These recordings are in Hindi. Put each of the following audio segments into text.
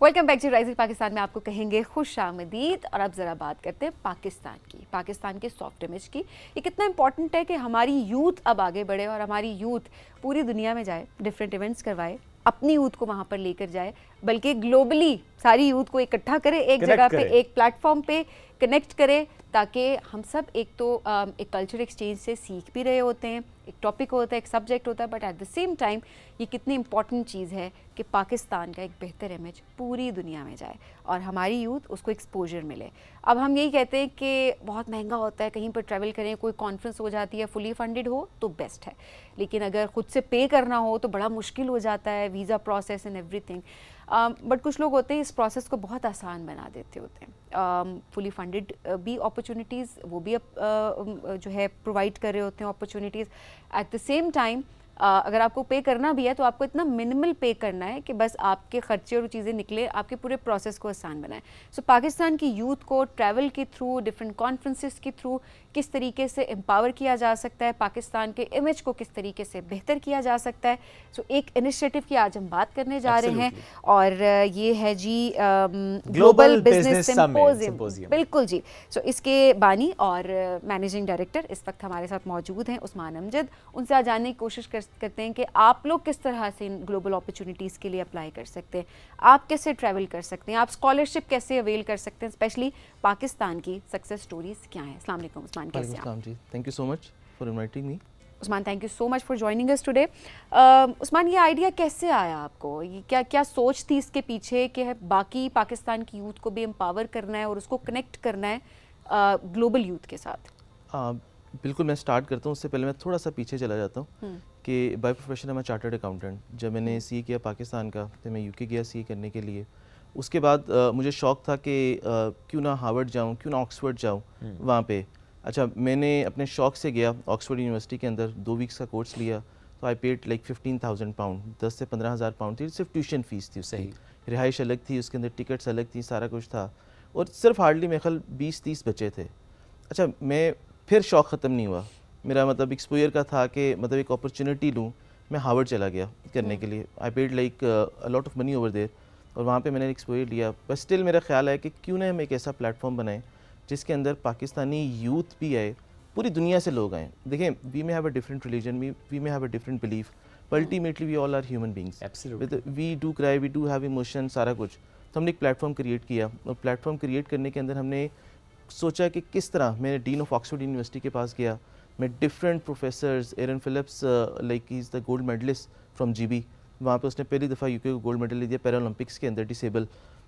Welcome back to Rising Pakistan में आपको कहेंगे खुश आमदीद। और अब ज़रा बात करते हैं पाकिस्तान के सॉफ्ट इमेज की। ये कितना इंपॉर्टेंट है कि हमारी यूथ अब आगे बढ़े और हमारी यूथ पूरी दुनिया में जाए, डिफरेंट इवेंट्स करवाए, अपनी यूथ को वहाँ पर लेकर जाए, बल्कि ग्लोबली सारी यूथ को इकट्ठा करे, एक जगह पे, एक प्लेटफॉर्म पे कनेक्ट करे, ताकि हम सब एक तो एक कल्चर एक्सचेंज से सीख भी रहे होते हैं, एक टॉपिक होता है, एक सब्जेक्ट होता है, but at the same time ये कितनी इंपॉर्टेंट चीज़ है कि पाकिस्तान का एक बेहतर इमेज पूरी दुनिया में जाए और हमारी यूथ उसको एक्सपोजर मिले। अब हम यही कहते हैं कि बहुत महंगा होता है, कहीं पर ट्रैवल करें, कोई कॉन्फ्रेंस हो जाती है, फुली फंडेड हो तो बेस्ट है, लेकिन अगर ख़ुद से पे करना हो तो बड़ा मुश्किल हो जाता है, visa process and everything. But कुछ लोग होते हैं इस प्रोसेस को बहुत आसान बना देते होते हैं। फुली फंडेड भी अपॉर्चुनिटीज़ वो भी जो है प्रोवाइड कर रहे होते हैं opportunities. At the same time अगर आपको पे करना भी है तो आपको इतना मिनिमल पे करना है कि बस आपके खर्चे और चीज़ें निकले, आपके पूरे प्रोसेस को आसान बनाए। सो पाकिस्तान की यूथ को ट्रैवल के थ्रू, डिफरेंट कॉन्फ्रेंसेस के थ्रू किस तरीके से एम्पावर किया जा सकता है, पाकिस्तान के इमेज को किस तरीके से बेहतर किया जा सकता है। सो एक इनिशिएटिव की आज हम बात करने जा रहे हैं और ये है जी ग्लोबल बिजनेस सिंपोजियम। बिल्कुल जी। सो इसके बानी और मैनेजिंग डायरेक्टर इस वक्त हमारे साथ मौजूद हैं, उस्मान अमजद। उनसे आज जानने की कोशिश करते हैं कि आप लोग किस तरह से इन ग्लोबल अपॉर्चुनिटीज़ के लिए अप्लाई कर सकते हैं, आप कैसे ट्रैवल कर सकते हैं, आप स्कॉलरशिप कैसे अवेल कर सकते हैं, स्पेशली पाकिस्तान की सक्सेस स्टोरीज क्या हैं। अस्सलाम वालेकुम उस्मान, कैसे हैं आप? जी, thank you so much for inviting me. Usman, thank you so much for joining us today. Usman, ये आइडिया कैसे आया आपको? ये क्या सोच थी इसके पीछे कि बाकी पाकिस्तान की यूथ को भी एम्पावर करना है और उसको कनेक्ट करना है ग्लोबल यूथ के साथ? बिल्कुल, मैं स्टार्ट करता हूँ। उससे पहले मैं थोड़ा सा पीछे चला जाता हूँ कि बाय प्रोफेशन मैं चार्टर्ड अकाउंटेंट। जब मैंने सी किया पाकिस्तान का तो मैं यूके गया सी करने के लिए। उसके बाद मुझे शौक़ था कि क्यों ना हार्वर्ड जाऊँ, क्यों ना ऑक्सफोर्ड जाऊँ वहाँ पे। अच्छा, मैंने अपने शौक़ से गया ऑक्सफोर्ड यूनिवर्सिटी के अंदर, 2 वीक्स का कोर्स लिया। तो आई पेड लाइक 15,000 पाउंड, 10 से 15,000 पाउंड थी सिर्फ ट्यूशन फ़ीस थी। उसकी रिहाइश अलग थी, उसके अंदर टिकट्स अलग थी, सारा कुछ था। और सिर्फ हार्डली मेरे ख्याल 20-30 बचे थे। अच्छा, मैं फिर शौक़ ख़त्म नहीं हुआ मेरा, मतलब एक्सपोजर का था कि मतलब एक अपॉर्चुनिटी लूँ। मैं हार्वर्ड चला गया करने के लिए। I paid like a lot of money over there और वहाँ पे मैंने एक्सपोजर लिया। पर स्टिल मेरा ख्याल है कि क्यों ना हम एक ऐसा प्लेटफॉर्म बनाएं जिसके अंदर पाकिस्तानी यूथ भी आए, पूरी दुनिया से लोग आएँ। देखें, we may have a different religion, we may have a different belief, but ultimately we all are human beings, we do cry, we do have emotion, सारा कुछ। तो हमने एक प्लेटफॉर्म क्रिएट किया और प्लेटफॉर्म क्रिएट करने के अंदर हमने सोचा कि किस तरह। मैंने डीन ऑफ ऑक्सफोर्ड यूनिवर्सिटी के पास गया, मैं different professors, Aaron Phillips like he is the gold medallist from GB, वहाँ पे उसने पहली दफ़ा यूके को गोल्ड मेडल दिया पैरा ओलंपिक्स के अंदर, डिसेबल।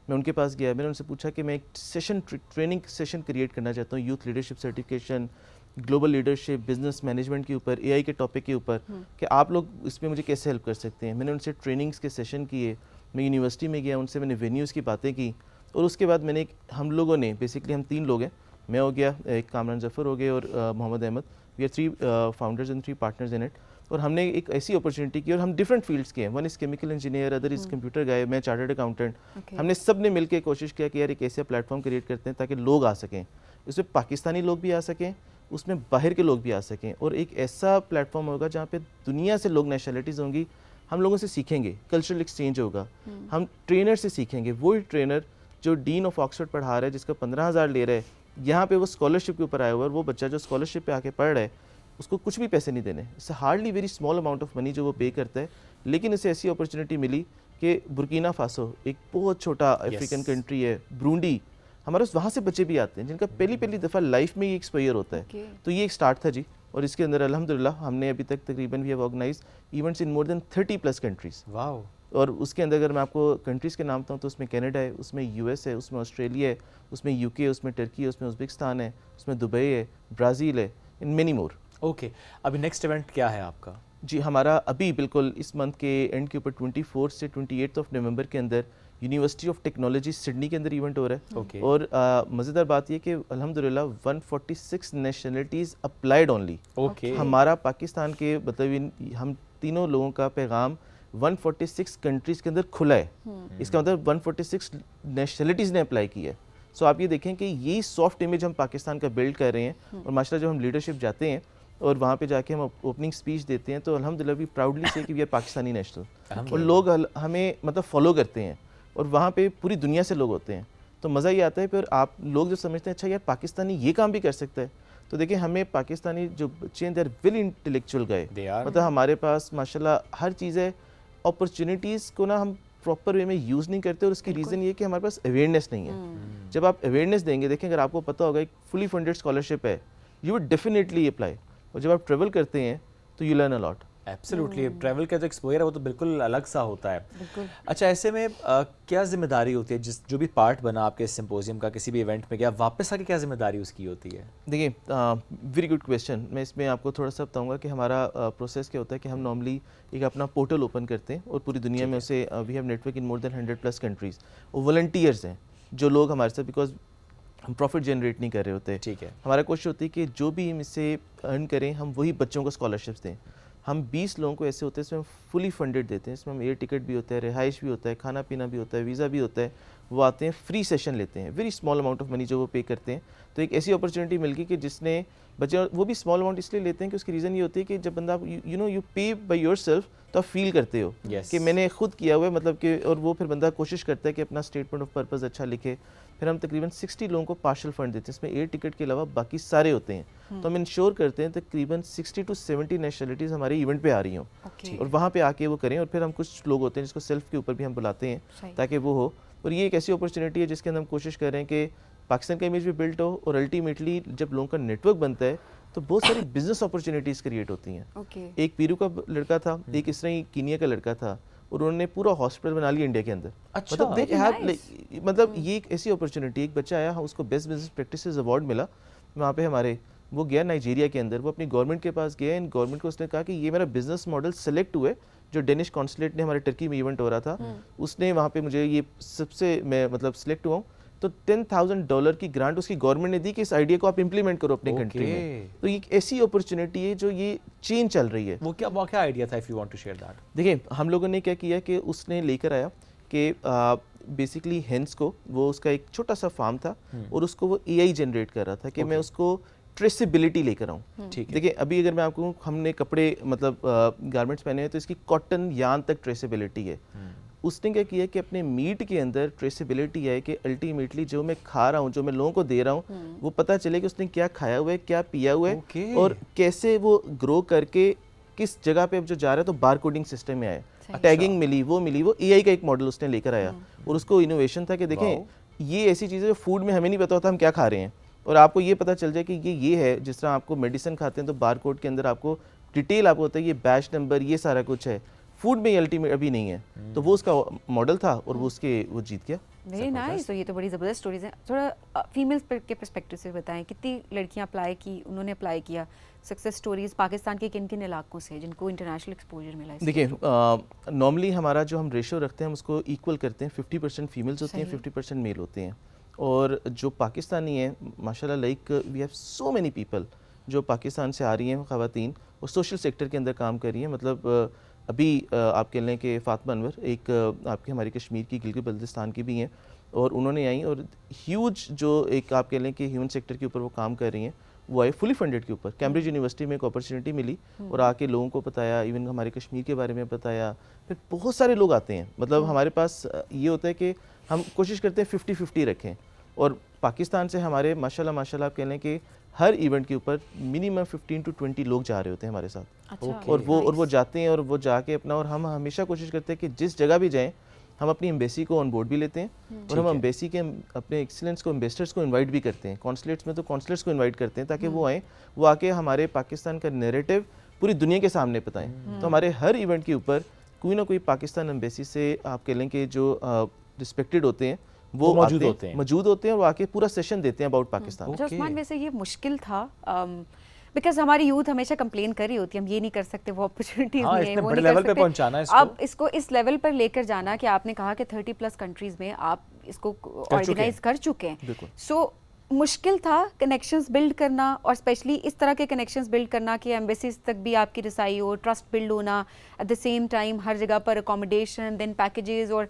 मैं उनके पास गया, मैंने उनसे पूछा कि मैं एक सेशन, ट्रेनिंग सेशन क्रिएट करना चाहता हूँ, youth leadership certification, global leadership, business management के ऊपर, एआई के टॉपिक के ऊपर, कि आप लोग इसमें मुझे कैसे हेल्प कर सकते हैं। मैंने उनसे ट्रेनिंग्स के सेशन किए, मैं यूनिवर्सिटी में गया, उनसे मैंने वेन्यूज़ की बातें की। और उसके बाद मैंने हम लोगों ने बेसिकली, हम 3 लोग हैं, मैं हो गया, एक कामरान जफ़र हो गए और Mohammad Ahmed, we are 3 founders and 3 partners in it. और हमने एक ऐसी अपॉर्चुनिटी की और हम डिफरेंट फील्ड्स के हैं, one is chemical engineer, other is computer guy, मैं चार्टर्ड अकाउंटेंट। हमने सब ने मिलकर कोशिश किया कि यार एक ऐसा प्लेटफॉर्म क्रिएट करते हैं ताकि लोग आ सकें, उसमें पाकिस्तानी लोग भी आ सकें, उसमें बाहर के लोग भी आ सकें, और एक ऐसा प्लेटफॉर्म होगा जहाँ पे दुनिया से लोग, नेशनलिटीज़ होंगी, हम लोगों से सीखेंगे, कल्चरल एक्सचेंज होगा, हम ट्रेनर से सीखेंगे। वो ट्रेनर जो डीन ऑफ ऑक्सफोर्ड पढ़ा रहा है, जिसका 15,000 ले रहा है, यहाँ पे वो स्कॉलरशिप के ऊपर आया हुआ है, और वो बच्चा जो स्कॉलरशिप पे आके पढ़ रहा है उसको कुछ भी पैसे नहीं देने, इससे hardly very small amount of money जो वो पे करता है। लेकिन इसे ऐसी अपॉर्चुनिटी मिली कि बुर्किना फासो, एक बहुत छोटा अफ्रीकन कंट्री है, ब्रूंडी, हमारे वहाँ से बच्चे भी आते हैं जिनका पहली दफ़ा लाइफ में ये एक्सपोजर होता है। तो ये एक स्टार्ट था जी, और इसके अंदर अल्हम्दुलिल्लाह हमने अभी तक तकरीबन we have organised events in more than 30+ countries. Wow. और उसके अंदर अगर मैं आपको कंट्रीज़ के नाम बताऊँ तो उसमें कनाडा है, उसमें यूएस है, उसमें ऑस्ट्रेलिया है, उसमें यूके है, उसमें टर्की है, उसमें उज़्बेकिस्तान है, उसमें दुबई है, ब्राज़ील है, इन मेनी मोर। ओके, अभी नेक्स्ट इवेंट क्या है आपका? जी, हमारा अभी बिल्कुल इस मंथ के एंड के ऊपर 24 से 28 ऑफ नवंबर के अंदर यूनिवर्सिटी ऑफ टेक्नोलॉजी सिडनी के अंदर इवेंट हो रहा है। Okay. और मज़ेदार बात ये कि अल्हम्दुलिल्लाह 146 नेशनलिटीज़ अप्लाइड ओनली। ओके, हमारा पाकिस्तान के मतलब हम तीनों लोगों का पैगाम 146 कंट्रीज़ के अंदर खुला है। इसका मतलब 146 नेशनलिटीज़ ने अप्लाई की है। सो आप ये देखें कि यही सॉफ्ट इमेज हम पाकिस्तान का बिल्ड कर रहे हैं। और माशाल्लाह जब हम लीडरशिप जाते हैं और वहाँ पे जाके हम ओपनिंग स्पीच देते हैं तो अल्हम्दुलिल्लाह वी प्राउडली से कि वी आर पाकिस्तानी नेशनल, और लोग हमें मतलब फॉलो करते हैं। और वहाँ पे पूरी दुनिया से लोग होते हैं, तो मज़ा ये आता है। फिर आप लोग जो समझते हैं अच्छा यार पाकिस्तानी ये काम भी कर सकता है, तो देखिए हमें पाकिस्तानी जो बच्चे हैं, दे आर वेल इंटेलेक्चुअल गए, They are. मतलब हमारे पास माशाल्लाह हर चीज़ है। अपॉर्चुनिटीज़ को ना हम प्रॉपर वे में यूज़ नहीं करते, और उसकी रीज़न ये कि हमारे पास अवेयरनेस नहीं है। जब आप अवेयरनेस देंगे, देखें अगर आपको पता होगा एक फुली फंडेड स्कॉलरशिप है, यू वुड डेफिनेटली अप्लाई, और जब आप ट्रेवल करते हैं तो you learn a lot. Absolutely, travel का जो एक्सपोजर है वो तो बिल्कुल अलग सा होता है। बिल्कुल। अच्छा, ऐसे में क्या जिम्मेदारी होती है जो भी पार्ट बना आपके सिंपोजियम का किसी भी इवेंट में, क्या वापस आके क्या जिम्मेदारी उसकी होती है? देखिए वेरी गुड क्वेश्चन। मैं इसमें आपको थोड़ा सा बताऊंगा कि हमारा प्रोसेस क्या होता है कि हम नॉर्मली एक अपना पोर्टल ओपन करते हैं, और पूरी दुनिया में उसे we have network in more than 100+ countries, और वॉलंटियर्स हैं जो लोग हमारे साथ, बिकॉज हम प्रॉफिट जनरेट नहीं कर रहे होते। ठीक है। हमारा कोशिश होती है कि जो भी हम इससे अर्न करें हम वही बच्चों को स्कॉलरशिप्स दें। हम 20 लोगों को ऐसे होते हैं इसमें हम फुली फंडेड देते हैं, इसमें हम एयर टिकट भी होता है, रिहाइश भी होता है, खाना पीना भी होता है, वीज़ा भी होता है। वो आते हैं, फ्री सेशन लेते हैं, very small amount of money जो वो पे करते हैं। तो एक ऐसी अपॉर्चुनिटी मिल गई कि जिसने बच्चे, वो भी स्मॉल अमाउंट इसलिए लेते हैं कि उसकी रीज़न ये होती है कि जब बंदा यू पे बाय योरसेल्फ, तो आप फील करते हो Yes. कि मैंने खुद किया हुआ है, मतलब कि, और वो फिर बंदा कोशिश करता है कि अपना स्टेटमेंट ऑफ पर्पस अच्छा लिखे। फिर हम तकरीबन 60 लोगों को पार्शल फंड देते हैं, इसमें एयर टिकट के अलावा बाकी सारे होते हैं। तो हम इंश्योर करते हैं तकरीबन 60 to 70 नेशनलिटीज़ हमारे इवेंट पे आ रही हों, ओके। और वहाँ पे आके वो करें। और फिर हम कुछ लोग होते हैं जिसको सेल्फ के ऊपर भी हम बुलाते सही। हैं ताकि वो हो। और ये एक ऐसी अपॉर्चुनिटी है जिसके अंदर हम कोशिश कर रहे हैं कि पाकिस्तान का इमेज भी बिल्ड हो, और अल्टीमेटली जब लोगों का नेटवर्क बनता है तो बहुत सारी बिजनेस अपॉर्चुनिटीज़ क्रिएट होती हैं। ओके। एक पीरू का लड़का था, एक इस तरह ही कीनिया का लड़का था, और उन्होंने पूरा हॉस्पिटल बना लिया इंडिया के अंदर। अच्छा, मतलब they very have nice. मतलब ये एक ऐसी अपॉर्चुनिटी, एक बच्चा आया, उसको बेस्ट बिजनेस प्रैक्टिसेस अवार्ड मिला वहाँ पे हमारे, वो गया नाइजीरिया के अंदर, वो अपनी गवर्नमेंट के पास गया, इन गवर्नमेंट को उसने कहा कि ये मेरा बिजनेस मॉडल सेलेक्ट हुए, जो डेनिश कॉन्सुलेट ने हमारे टर्की में इवेंट हो रहा था, उसने वहाँ पे मुझे ये सबसे मैं मतलब सिलेक्ट हुआ हूँ, तो $10,000 की ग्रांट उसकी गवर्नमेंट ने दी कि इस आइडिया को आप इंप्लीमेंट करो अपने कंट्री में। तो ये एक ऐसी अपॉर्चुनिटी है जो ये चेंज चल रही है। वो क्या आइडिया था, if you want to share that? देखिए हम लोगों ने क्या किया कि उसने लेकर आया कि बेसिकली हेंस को, वो उसका एक छोटा सा फार्म था, और उसको वो AI जनरेट कर रहा था कि मैं उसको ट्रेसेबिलिटी लेकर आऊँ। ठीक है। देखिए अभी अगर मैं आपको, हमने कपड़े मतलब गारमेंट्स पहने हैं तो इसकी कॉटन यान तक ट्रेसेबिलिटी है। उसने क्या किया कि अपने मीट के अंदर ट्रेसेबिलिटी है कि अल्टीमेटली जो मैं खा रहा हूँ, जो मैं लोगों को दे रहा हूँ, वो पता चले कि उसने क्या खाया हुआ है, क्या पिया हुआ है, Okay. और कैसे वो ग्रो करके किस जगह पे अब जो जा रहा है, तो बार कोडिंग सिस्टम में आया, टैगिंग मिली, वो AI का एक मॉडल उसने लेकर आया। और उसको इनोवेशन था कि देखें ये ऐसी चीज़ें जो फूड में हमें नहीं पता होता हम क्या खा रहे हैं, और आपको ये पता चल जाए कि ये है। जिस तरह आपको मेडिसिन खाते हैं तो बार कोड के अंदर आपको डिटेल आपको होता है, ये बैच नंबर, ये सारा कुछ है। फूड में अल्टीमेट अभी नहीं है, तो वो उसका मॉडल था, और वो जीत गया। Very nice. तो ये तो बड़ी ज़बरदस्त स्टोरीज हैं। थोड़ा फीमेल्स के पर्सपेक्टिव से बताएं, कितनी लड़कियां अप्लाई की, उन्होंने अप्लाई किया, सक्सेस स्टोरीज पाकिस्तान के किन किन इलाकों से जिनको इंटरनेशनल एक्सपोजर मिला? देखिए नॉर्मली हमारा जो हम रेशो रखते हैं हम उसको इक्वल करते हैं, 50% फीमेल्स होती हैं, 50% मेल होते हैं। और जो पाकिस्तानी हैं माशाल्लाह, like we have so many people जो पाकिस्तान से आ रही हैं, ख़वातीन, और सोशल सेक्टर के अंदर काम कर रही हैं। मतलब अभी आप कह लें कि फातिमा अनवर एक आपकी हमारी कश्मीर की गिलगित बल्तिस्तान की भी हैं, और उन्होंने आई, और ह्यूज जो एक आप कह लें कि ह्यूमन सेक्टर के ऊपर वो काम कर रही हैं, वो आए फुली फंडेड के ऊपर। कैम्ब्रिज यूनिवर्सिटी में एक अपॉर्चुनिटी मिली, और आके लोगों को बताया, इवन हमारे कश्मीर के बारे में बताया। फिर बहुत सारे लोग आते हैं, मतलब हमारे पास ये होता है कि हम कोशिश करते हैं 50-50 रखें, और पाकिस्तान से हमारे माशाल्लाह आप कह लें कि हर इवेंट के ऊपर मिनिमम 15 to 20 लोग जा रहे होते हैं हमारे साथ। अच्छा, और वो जाते हैं, और वो जाके अपना, और हम हमेशा कोशिश करते हैं कि जिस जगह भी जाएं हम अपनी एम्बेसी को ऑन बोर्ड भी लेते हैं, और हम एम्बेसी के अपने एक्सीलेंस को, एम्बेसडर्स को इनवाइट भी करते हैं। कॉन्सुलेट्स में तो कॉन्सुलेट्स को इनवाइट करते हैं ताकि वो आएँ, वो आके हमारे पाकिस्तान का नैरेटिव पूरी दुनिया के सामने बताएं। तो हमारे हर इवेंट के ऊपर कोई ना कोई पाकिस्तान एम्बेसी से आप कह लें कि जो रिस्पेक्टेड होते हैं वो मौजूद होते हैं, और आके पूरा सेशन देते हैं अबाउट पाकिस्तान। अच्छा उस्मान, वैसे ये मुश्किल था बिकॉज हमारी यूथ हमेशा कंप्लेन कर रही होती है, हम ये नहीं कर सकते, वो अपॉर्चुनिटीज नहीं है, वो बड़े नहीं लेवल कर पे सकते। पहुंचाना है इसको। अब इसको इस लेवल पर लेकर जाना कि आपने कहा कि 30+ कंट्रीज में आप इसको ऑर्गेनाइज कर चुके हैं, सो मुश्किल था कनेक्शंस बिल्ड करना, और स्पेशली इस तरह के कनेक्शंस बिल्ड करना कि एम्बेसीज तक भी आपकी रसाई हो, ट्रस्ट बिल्ड होना, एट द सेम टाइम हर जगह पर अकोमोडेशन, देन पैकेजेस, और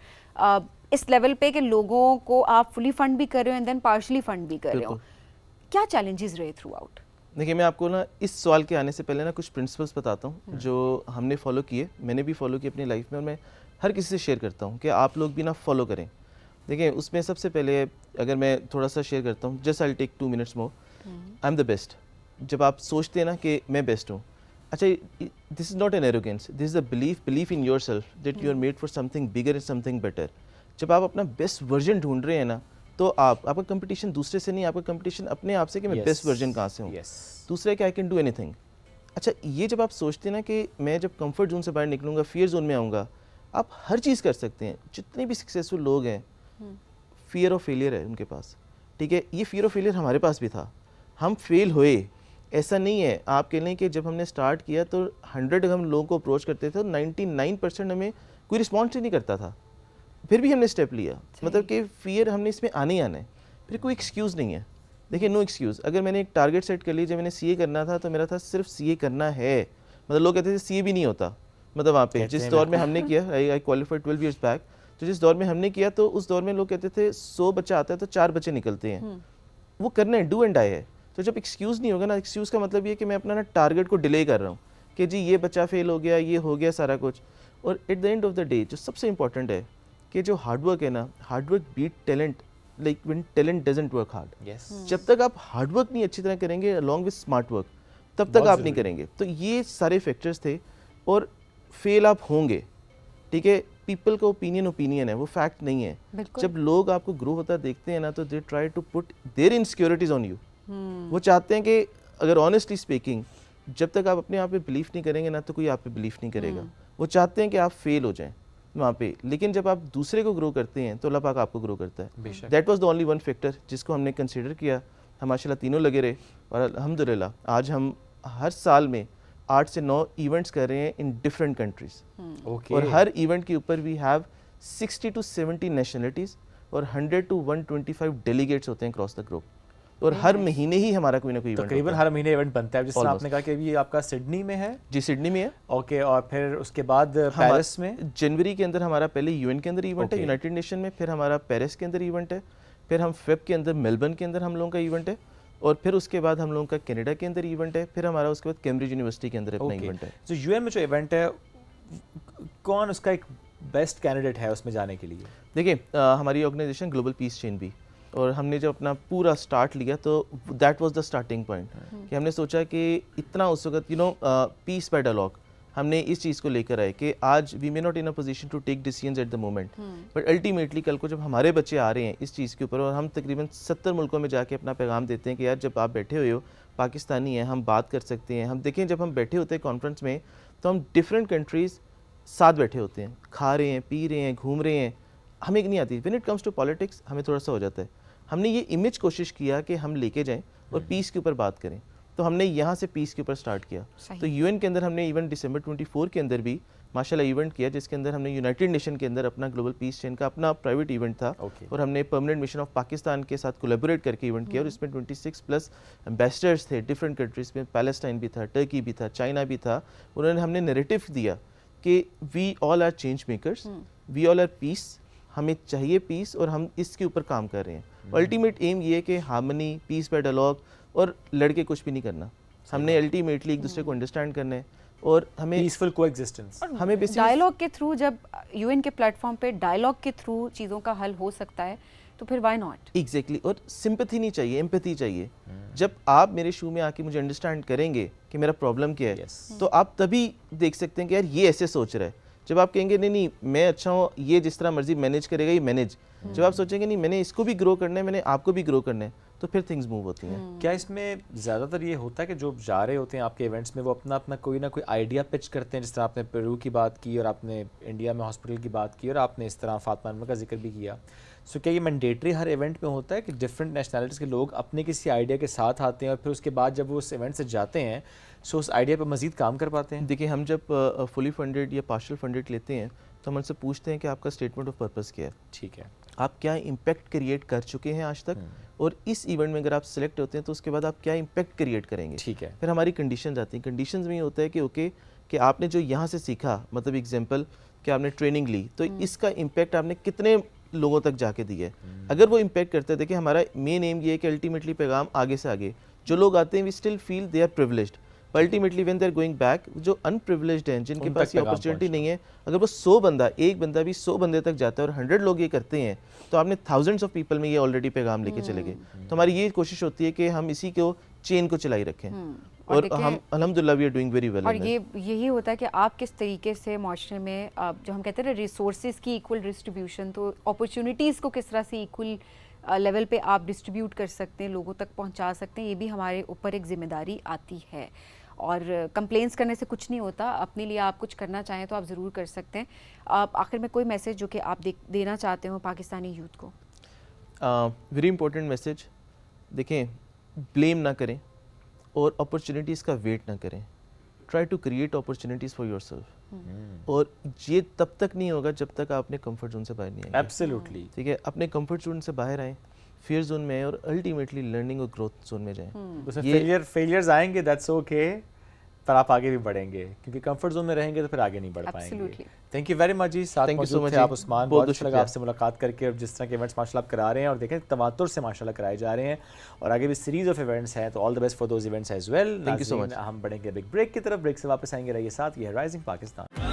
इस लेवल पे कि लोगों को आप फुली फंड भी कर रहे हो एंड देन पार्शली फंड भी कर रहे हो। क्या चैलेंजेस रहे थ्रू आउट? देखिए मैं आपको ना इस सवाल के आने से पहले ना कुछ प्रिंसिपल्स बताता हूँ जो हमने फॉलो किए, मैंने भी फॉलो किए अपनी लाइफ में, और मैं हर किसी से शेयर करता हूँ कि आप लोग भी ना फॉलो करें। देखिए उसमें सबसे पहले अगर मैं थोड़ा सा शेयर करता हूँ, just I take 2 minutes more, I am the best. जब आप सोचते हैं ना कि मैं बेस्ट हूँ, अच्छा this is not an arrogance, this is a belief in yourself that you are made for something bigger and something better. जब आप अपना बेस्ट वर्जन ढूंढ रहे हैं ना, तो आपका कंपटीशन दूसरे से नहीं, आपका कंपटीशन अपने आप से कि मैं बेस्ट वर्जन कहाँ से हूँ। दूसरा कि आई कैन डू एनीथिंग। अच्छा ये जब आप सोचते हैं ना कि मैं जब कंफर्ट जोन से बाहर निकलूंगा, फियर जोन में आऊँगा, आप हर चीज़ कर सकते हैं। जितने भी सक्सेसफुल लोग हैं, फियर ऑफ फेलियर है उनके पास, ठीक है। ये फियर ऑफ फेलियर हमारे पास भी था, हम फेल हुए, ऐसा नहीं है। आप कह लें कि जब हमने स्टार्ट किया तो 100 हम लोगों को अप्रोच करते थे, 99% हमें कोई रिस्पॉन्स ही नहीं करता था, फिर भी हमने स्टेप लिया। मतलब कि फियर हमने इसमें आने ही आना है, फिर कोई एक्सक्यूज़ नहीं है। देखिए नो एक्सक्यूज़। अगर मैंने एक टारगेट सेट कर लिया, जब मैंने सीए करना था तो मेरा था सिर्फ सीए करना है। मतलब लोग कहते थे सीए भी नहीं होता, मतलब वहाँ पे जिस दौर में हमने किया, आई क्वालिफाइड 12 ईयर्स बैक, तो जिस दौर में हमने किया तो उस दौर में लोग कहते थे 100 बच्चा आता है तो 4 बच्चे निकलते हैं। वो करना है, डू एंड डाई है। तो जब एक्सक्यूज़ नहीं होगा ना, एक्सक्यूज़ का मतलब ये कि मैं अपना ना टारगेट को डिले कर रहा हूँ कि जी ये बच्चा फेल हो गया, ये हो गया सारा कुछ। और at the end of the day जो सबसे इंपॉर्टेंट है कि जो हार्डवर्क है ना, hard work beat talent, like when talent doesn't work hard. जब तक आप हार्डवर्क नहीं अच्छी तरह करेंगे अलॉन्ग विद स्मार्ट वर्क, तब तक आप नहीं करेंगे। तो ये सारे फैक्टर्स थे। और फेल आप होंगे, ठीक है। पीपल का ओपिनियन है, वो फैक्ट नहीं है। जब लोग आपको ग्रो होता देखते हैं ना, तो they try to put their insecurities on you. वो चाहते हैं कि अगर ऑनेस्टली स्पीकिंग, जब तक आप अपने आप पे बिलीफ नहीं करेंगे ना, तो कोई आप पे बिलीफ नहीं करेगा। वो चाहते हैं कि आप फेल हो जाएं वहाँ पे। लेकिन जब आप दूसरे को ग्रो करते हैं तो अल्लाह पाक आपको ग्रो करता है। That was the only one factor जिसको हमने कंसिडर किया। हम माशाल्लाह तीनों लगे रहे, और अल्हम्दुलिल्लाह आज हम हर साल में 8 से 9 इवेंट्स कर रहे हैं इन डिफरेंट कंट्रीज। और हर इवेंट के ऊपर वी हैव 60 to 70 नेशनलिटीज़ और 100 to 125 डेलीगेट्स होते हैं क्रॉस द ग्लोब। और हर महीने ही हमारा कोई ना कोई इवेंट, तकरीबन हर महीने इवेंट बनता है। जिस तरह आपने कहा कि अभी आपका सिडनी में है। जी सिडनी में है। ओके, और फिर उसके बाद पेरिस में जनवरी के अंदर हमारा पहले यूएन के अंदर इवेंट है, यूनाइटेड नेशन में। फिर हमारा पेरिस के अंदर इवेंट है। फिर हम फेब के अंदर मेलबर्न के अंदर हम लोगों का इवेंट है। और फिर उसके बाद हम लोगों का कनाडा के अंदर इवेंट है। फिर हमारा उसके बाद कैम्ब्रिज यूनिवर्सिटी के अंदर अपना इवेंट है। तो यूएन में जो इवेंट है, कौन उसका एक बेस्ट कैंडिडेट है उसमें जाने के लिए? देखिए हमारी ऑर्गेनाइजेशन ग्लोबल पीस चेन भी, और हमने जब अपना पूरा स्टार्ट लिया तो that was the starting point कि हमने सोचा कि इतना उस वक्त पीस बाय डायलॉग हमने इस चीज़ को लेकर आए कि आज we may not in a position to take decisions at the moment, but ultimately कल को जब हमारे बच्चे आ रहे हैं इस चीज़ के ऊपर, और हम तकरीबन 70 मुल्कों में जाके अपना पैगाम देते हैं कि यार जब आप बैठे हुए हो, पाकिस्तानी हैं, हम बात कर सकते हैं। हम देखें जब हम बैठे होते हैं कॉन्फ्रेंस में तो हम डिफरेंट कंट्रीज़ साथ बैठे होते हैं, खा रहे हैं, पी रहे हैं, घूम रहे हैं। हमें एक नहीं आती। When it comes to politics हमें थोड़ा सा हो जाता है। हमने ये इमेज कोशिश किया कि हम लेके जाएं और पीस के ऊपर बात करें, तो हमने यहाँ से पीस के ऊपर स्टार्ट किया। तो यूएन के अंदर हमने इवेंट दिसंबर 24 के अंदर भी माशाल्लाह इवेंट किया, जिसके अंदर हमने यूनाइटेड नेशन के अंदर अपना ग्लोबल पीस चेन का अपना प्राइवेट इवेंट था। और हमने परमानेंट मिशन ऑफ पाकिस्तान के साथ कोलैबोरेट करके इवेंट किया, और इसमें 26+ एम्बेसडर्स थे डिफरेंट कंट्रीज़ में। पैलेस्टाइन भी था, टर्की भी था, चाइना भी था। उन्होंने हमने नैरेटिव दिया कि we all are change makers, we all are peace, हमें चाहिए पीस और हम इसके ऊपर काम कर रहे हैं। अल्टीमेट एम ये है कि हार्मनी, पीस बाय डायलॉग, और लड़के कुछ भी नहीं करना। हमने अल्टीमेटली एक दूसरे को अंडरस्टैंड करना है और हमें पीसफुल कोएग्जिस्टेंस। हमें डायलॉग के थ्रू, जब यूएन के प्लेटफॉर्म पे डायलॉग के थ्रू चीज़ों का हल हो सकता है तो फिर व्हाई नॉट। एग्जैक्टली। और सिंपैथी नहीं चाहिए, एम्पैथी चाहिए। जब आप मेरे शू में आके मुझे अंडरस्टैंड करेंगे कि मेरा प्रॉब्लम क्या है, तो आप तभी देख सकते हैं कि यार ये ऐसे सोच रहा है। जब आप कहेंगे नहीं नहीं मैं अच्छा हूँ, ये जिस तरह मर्जी मैनेज करेगा, ये मैनेज। जब आप सोचेंगे नहीं मैंने इसको भी ग्रो करना है, मैंने आपको भी ग्रो करना है, तो फिर थिंग्स मूव होती हैं। क्या इसमें ज़्यादातर ये होता है कि जो जा रहे होते हैं आपके इवेंट्स में, वो अपना अपना कोई ना कोई आइडिया पिच करते हैं? जिस तरह आपने पेरू की बात की, और आपने इंडिया में हॉस्पिटल की बात की, और आपने इस तरह फातिमा अन्वर का जिक्र भी किया। सो क्या ये मैंडेटरी हर इवेंट में होता है कि डिफरेंट नेशनलिटीज़ के लोग अपने किसी आइडिया के साथ आते हैं, और फिर उसके बाद जब वो उस इवेंट से जाते हैं सो उस आइडिया पर मज़ीद काम कर पाते हैं? देखिए हम जब फुली फंडेड या पार्शियल फंडेड लेते हैं तो हम उनसे पूछते हैं कि आपका स्टेटमेंट ऑफ पर्पस क्या है। ठीक है, आप क्या इम्पैक्ट क्रिएट कर चुके हैं आज तक, और इस इवेंट में अगर आप सिलेक्ट होते हैं तो उसके बाद आप क्या इम्पैक्ट क्रिएट करेंगे। ठीक है। फिर हमारी कंडीशंस आती हैं। कंडीशंस में ये होता है कि ओके कि आपने जो यहाँ से सीखा, मतलब एग्जांपल कि आपने ट्रेनिंग ली, तो इसका इम्पैक्ट आपने कितने लोगों तक जाके दिया है। अगर वो इम्पैक्ट करते हैं, देखिए हमारा मेन एम ये है कि अल्टीमेटली पैगाम आगे से आगे जो लोग आते हैं we still feel they are privileged. Ultimately when they are going back, जो अनप्रिविलेज्ड हैं, जिनके उन पास तक ये पैगाम अपॉर्चुनिटी पहुंचता नहीं है, अगर वो 100 बंदा, एक बंदा भी 100 बंदे तक जाता है और 100 लोग ये करते हैं, तो आपने थाउजेंड्स ऑफ पीपल में ये ऑलरेडी पैगाम लेके चले गए। तो हमारी ये कोशिश होती है कि हम इसी को चेन को चलाई रखें, और हम अल्हम्दुलिल्लाह we are doing very well. और ये यही होता है कि आप किस तरीके से माशरे में जो हम कहते हैं ना रिसोर्सेज की इक्वल डिस्ट्रीब्यूशन, तो अपॉर्चुनिटीज़ को किस तरह से इक्वल लेवल पे आप डिस्ट्रीब्यूट कर सकते हैं, लोगों तक पहुंचा सकते हैं, ये भी हमारे ऊपर एक जिम्मेदारी आती है। और कंप्लेंट्स करने से कुछ नहीं होता, अपने लिए आप कुछ करना चाहें तो आप ज़रूर कर सकते हैं। आखिर में कोई मैसेज जो कि आप देना चाहते हो पाकिस्तानी यूथ को? वेरी इंपॉर्टेंट मैसेज, देखें, ब्लेम ना करें और अपॉर्चुनिटीज़ का वेट ना करें। Try to create opportunities for yourself, और ये तब तक नहीं होगा जब तक आप अपने कंफर्ट जोन से बाहर नहीं आएंगे। एब्सोल्युटली, ठीक है, अपने कंफर्ट जोन से बाहर आएँ, फियर जोन में आए और अल्टीमेटली लर्निंग और ग्रोथ जोन में जाएं। उसमें फेलियर्स आएंगे, दैट्स ओके, पर आप आगे भी बढ़ेंगे, क्योंकि कंफर्ट जोन में रहेंगे तो फिर आगे नहीं बढ़ पाएंगे। थैंक यू वेरी मच जी, साथ मौजूद थे आप उस्मान, बहुत अच्छा लगा आपसे मुलाकात करके, और जिस तरह के इवेंट्स माशाल्लाह आप करा रहे हैं, और देखें तवातुर से माशाल्लाह कराए जा रहे हैं, और आगे भी सीरीज ऑफ इवेंट्स हैं, तो all the best for those events as well. Thank you so much. हम बढ़ेंगे बिग ब्रेक की तरफ, ब्रेक से वापस आएंगे, रहिए साथ, ये है राइजिंग पाकिस्तान।